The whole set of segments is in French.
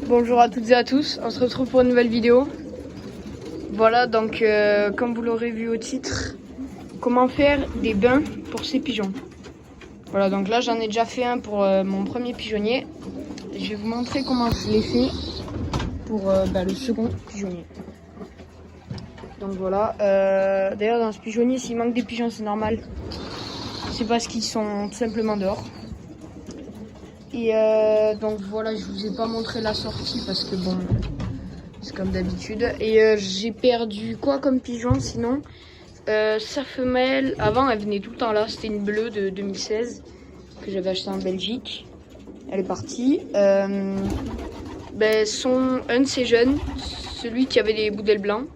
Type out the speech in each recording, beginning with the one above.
Bonjour à toutes et à tous, on se retrouve pour une nouvelle vidéo. Voilà, donc comme vous l'aurez vu au titre, comment faire des bains pour ces pigeons. Voilà, donc là j'en ai déjà fait un pour mon premier pigeonnier. Je vais vous montrer comment je l'ai fait pour le second pigeonnier. Donc voilà, d'ailleurs dans ce pigeonnier, s'il manque des pigeons, c'est normal. C'est parce qu'ils sont tout simplement dehors. Et donc voilà, je vous ai pas montré la sortie parce que bon, c'est comme d'habitude. Et j'ai perdu quoi comme pigeon sinon sa femelle, avant elle venait tout le temps là, c'était une bleue de 2016 que j'avais acheté en Belgique. Elle est partie. Un de ses jeunes, celui qui avait les boudels blancs,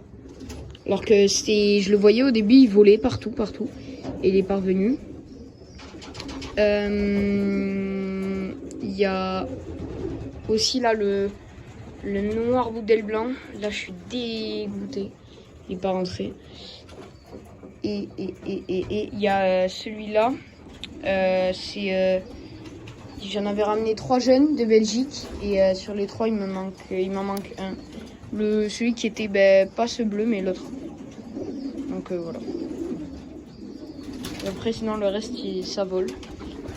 alors que je le voyais au début, il volait partout. Et il est parvenu. Il y a aussi là le noir boudel blanc. Là je suis dégoûtée. Il n'est pas rentré. Et il y a celui-là. J'en avais ramené 3 jeunes de Belgique. Et sur les 3 il m'en manque un. Celui qui était pas ce bleu mais l'autre. Donc voilà. Et après sinon le reste ça vole.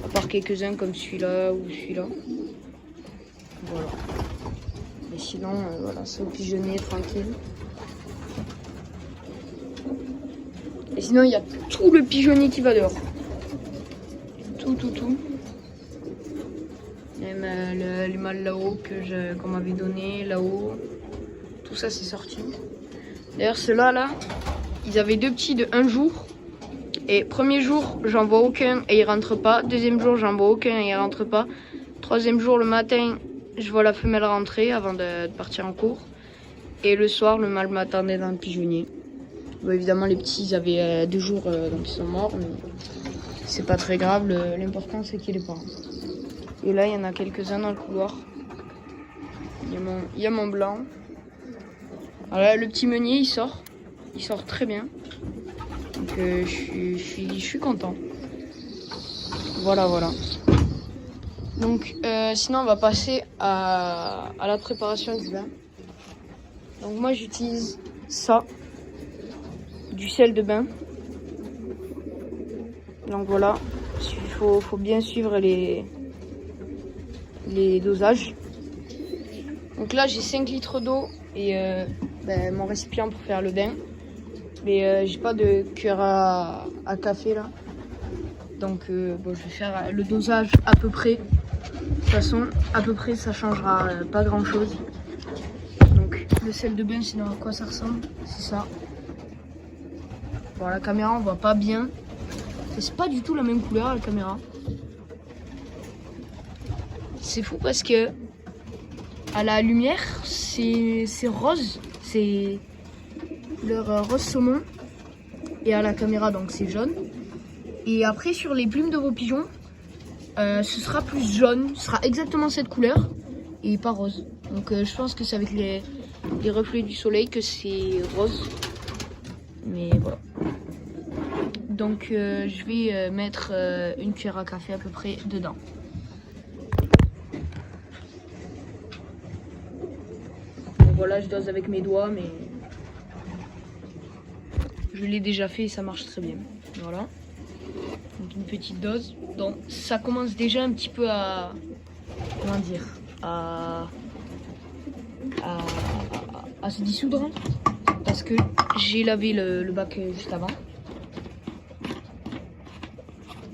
À part quelques-uns comme celui-là ou celui-là. Voilà. Et sinon, voilà, c'est au pigeonnier tranquille. Et sinon, il y a tout le pigeonnier qui va dehors. Tout. Même les mâles là-haut qu'on m'avait donné, là-haut. Tout ça, c'est sorti. D'ailleurs, ceux-là, là, ils avaient 2 petits de 1 jour. Et premier jour, j'en vois aucun et il rentre pas. Deuxième jour, j'en vois aucun et il rentre pas. Troisième jour, le matin, je vois la femelle rentrer avant de partir en cours. Et le soir, le mâle m'attendait dans le pigeonnier. Bon, évidemment, les petits, ils avaient 2 jours, donc ils sont morts. Mais c'est pas très grave. L'important, c'est qu'il est pas. Et là, il y en a quelques-uns dans le couloir. Il y a mon blanc. Alors là, le petit meunier, il sort. Il sort très bien. Donc je suis content. Voilà. Donc sinon on va passer à la préparation du bain. Donc moi j'utilise ça, du sel de bain. Donc voilà, il faut bien suivre les dosages. Donc là j'ai 5 litres d'eau et mon récipient pour faire le bain. Mais j'ai pas de cuillère à café là. Donc je vais faire le dosage à peu près. De toute façon, à peu près ça changera pas grand chose. Donc le sel de bain, sinon à quoi ça ressemble? C'est ça. Bon, la caméra on voit pas bien. C'est pas du tout la même couleur la caméra. C'est fou parce que à la lumière c'est rose. C'est couleur rose saumon. Et à la caméra donc c'est jaune. Et après sur les plumes de vos pigeons, ce sera plus jaune. Ce sera exactement cette couleur et pas rose. Donc je pense que c'est avec les reflets du soleil que c'est rose. Mais voilà. Donc je vais mettre une cuillère à café à peu près dedans. Bon, voilà, je dose avec mes doigts mais je l'ai déjà fait et ça marche très bien. Voilà. Donc une petite dose. Donc ça commence déjà un petit peu à... Comment dire, à se dissoudre. Parce que j'ai lavé le bac juste avant.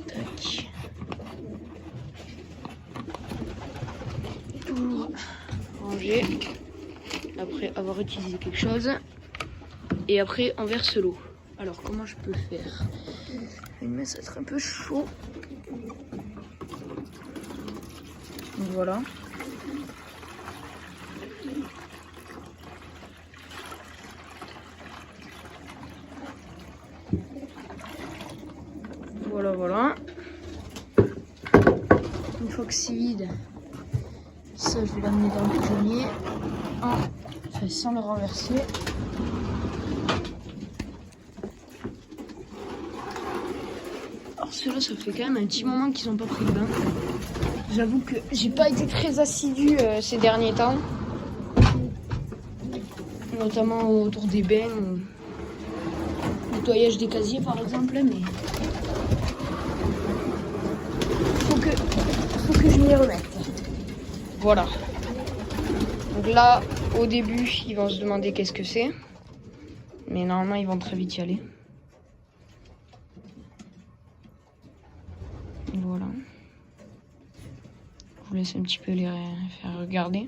Tac. Toujours ranger. Après avoir utilisé quelque chose. Et après on verse l'eau. Alors comment je peux faire? Mais ça va être un peu chaud. Donc voilà. Voilà. Une fois que c'est vide, ça je vais l'amener dans le pigeonnier. Sans le renverser. Alors ceux-là, ça fait quand même un petit moment qu'ils n'ont pas pris de bain. J'avoue que j'ai pas été très assidue ces derniers temps. notamment autour des bains, nettoyage des casiers par exemple, mais faut que je m'y remette. Voilà. Donc là, au début, ils vont se demander qu'est-ce que c'est, mais normalement, ils vont très vite y aller. Voilà. Je vous laisse un petit peu les faire regarder.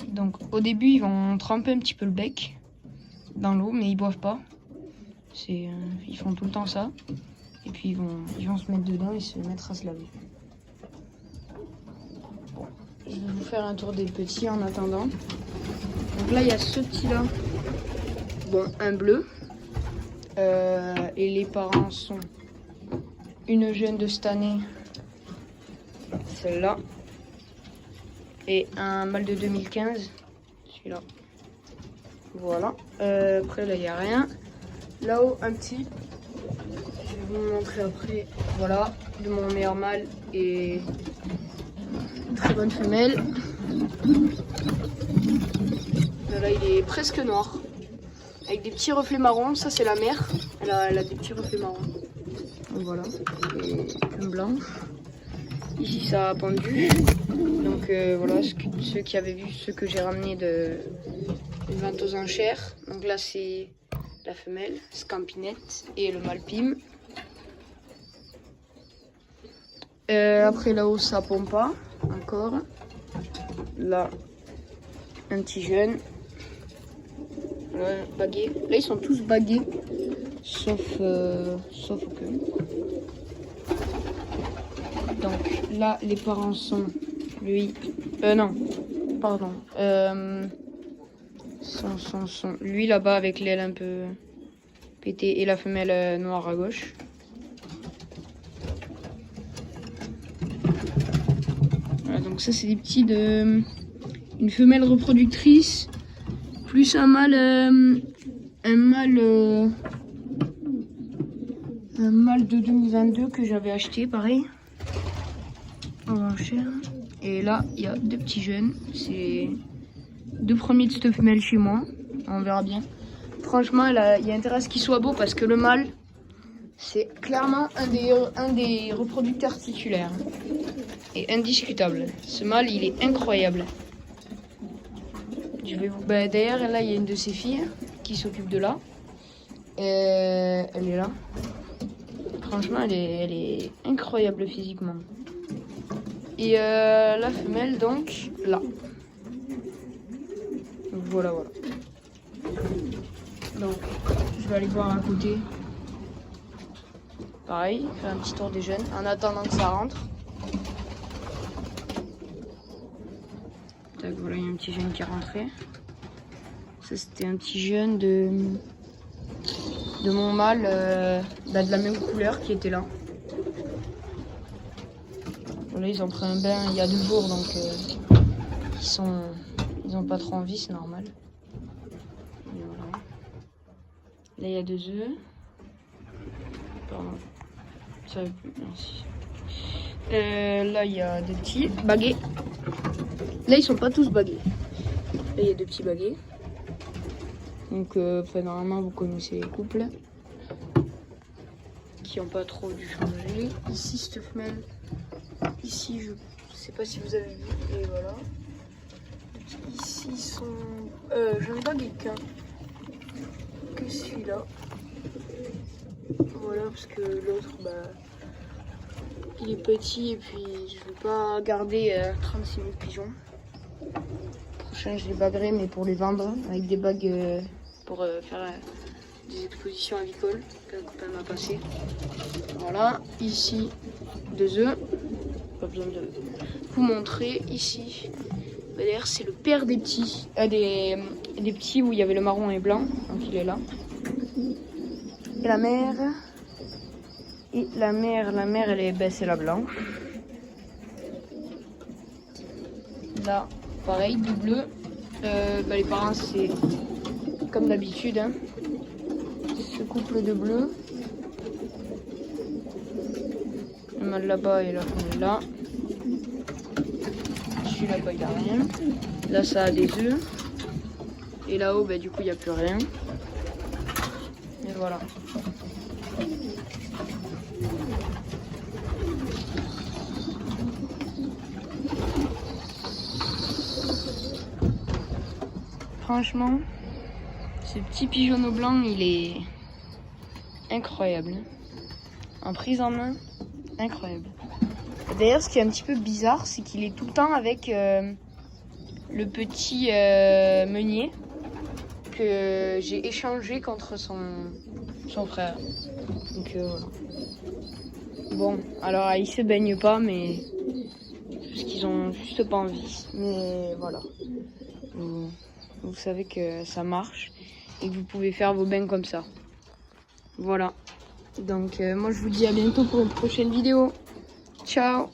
Donc au début, ils vont tremper un petit peu le bec dans l'eau, mais ils boivent pas. Ils font tout le temps ça. Et puis ils vont se mettre dedans et se mettre à se laver. Bon, je vais vous faire un tour des petits en attendant. Donc là, il y a ce petit-là. Bon, un bleu. Et les parents sont une jeune de cette année, celle-là. Et un mâle de 2015, celui-là. Voilà. Après, là, il n'y a rien. Là-haut, un petit. Je vais vous montrer après. Voilà, de mon meilleur mâle et une très bonne femelle. Là, il est presque noir. Avec des petits reflets marrons. Ça, c'est la mère. Elle a des petits reflets marrons. Donc voilà. Et un blanc. Ici, ça a pendu. Donc voilà, ceux qui avaient vu ce que j'ai ramené de vente aux enchères. Donc là, c'est la femelle, Scampinette, et le mâle Pim. Après, là-haut, ça pompe pas encore. Là, un petit jeune. Là, bagué. Là, ils sont tous bagués, sauf aucun. Donc là, les parents sont lui. Non, pardon. Sont lui là-bas avec l'aile un peu pétée et la femelle noire à gauche. Voilà, donc ça, c'est des petits de. Une femelle reproductrice, plus un mâle. Un mâle de 2022 que j'avais acheté, pareil. Et là, il y a deux petits jeunes. C'est deux premiers de cette femelle chez moi. On verra bien. Franchement, il y a intérêt à ce qu'il soit beau parce que le mâle, c'est clairement un des reproducteurs titulaires. Et indiscutable. Ce mâle, il est incroyable. Je vais vous... D'ailleurs, là, il y a une de ses filles qui s'occupe de là. Elle est là. Franchement, elle est incroyable physiquement. Et la femelle, donc, là. Donc, voilà. Donc, je vais aller voir à côté. Pareil, faire un petit tour des jeunes en attendant que ça rentre. Tac, voilà, il y a un petit jeune qui est rentré. Ça, c'était un petit jeune de mon mâle, de la même couleur qui était là. Voilà, ils ont pris un bain il y a 2 jours, donc ils ont pas trop envie, c'est normal. Et voilà. Là, il y a 2 œufs. Pardon. Ça va plus, merci. Là, il y a 2 petits baguets. Là, ils sont pas tous bagués. Là, il y a 2 petits baguets. Donc, normalement, vous connaissez les couples qui n'ont pas trop dû changer. Ici, cette femelle. Ici, je sais pas si vous avez vu. Et voilà. Ici, ils sont. J'en ai bagué qu'un. Que celui-là. Voilà, parce que l'autre, il est petit et puis je ne veux pas garder 36 000 pigeons. Prochain, je les baguerai, mais pour les vendre avec des bagues pour faire des expositions avicoles qu'un copain m'a passé. Voilà, ici 2 œufs. Pas besoin de vous montrer ici. D'ailleurs, c'est le père des petits, des petits où il y avait le marron et blanc, donc il est là. Et la mère. Et la mère, elle est, c'est la blanche. Là, pareil, du bleu. Les parents, c'est comme d'habitude. Hein. Ce couple de bleu. Le mâle là-bas et la femelle là. Celui là-bas, il a rien. Là, ça a des œufs. Et là-haut, du coup, il n'y a plus rien. Et voilà. Franchement, ce petit pigeonneau blanc, il est incroyable. En prise en main, incroyable. D'ailleurs, ce qui est un petit peu bizarre, c'est qu'il est tout le temps avec le petit meunier que j'ai échangé contre son frère. Donc voilà. Bon, alors ils se baignent pas, mais parce qu'ils ont juste pas envie. Mais voilà. Vous savez que ça marche et que vous pouvez faire vos bains comme ça. Voilà. Donc moi je vous dis à bientôt pour une prochaine vidéo. Ciao!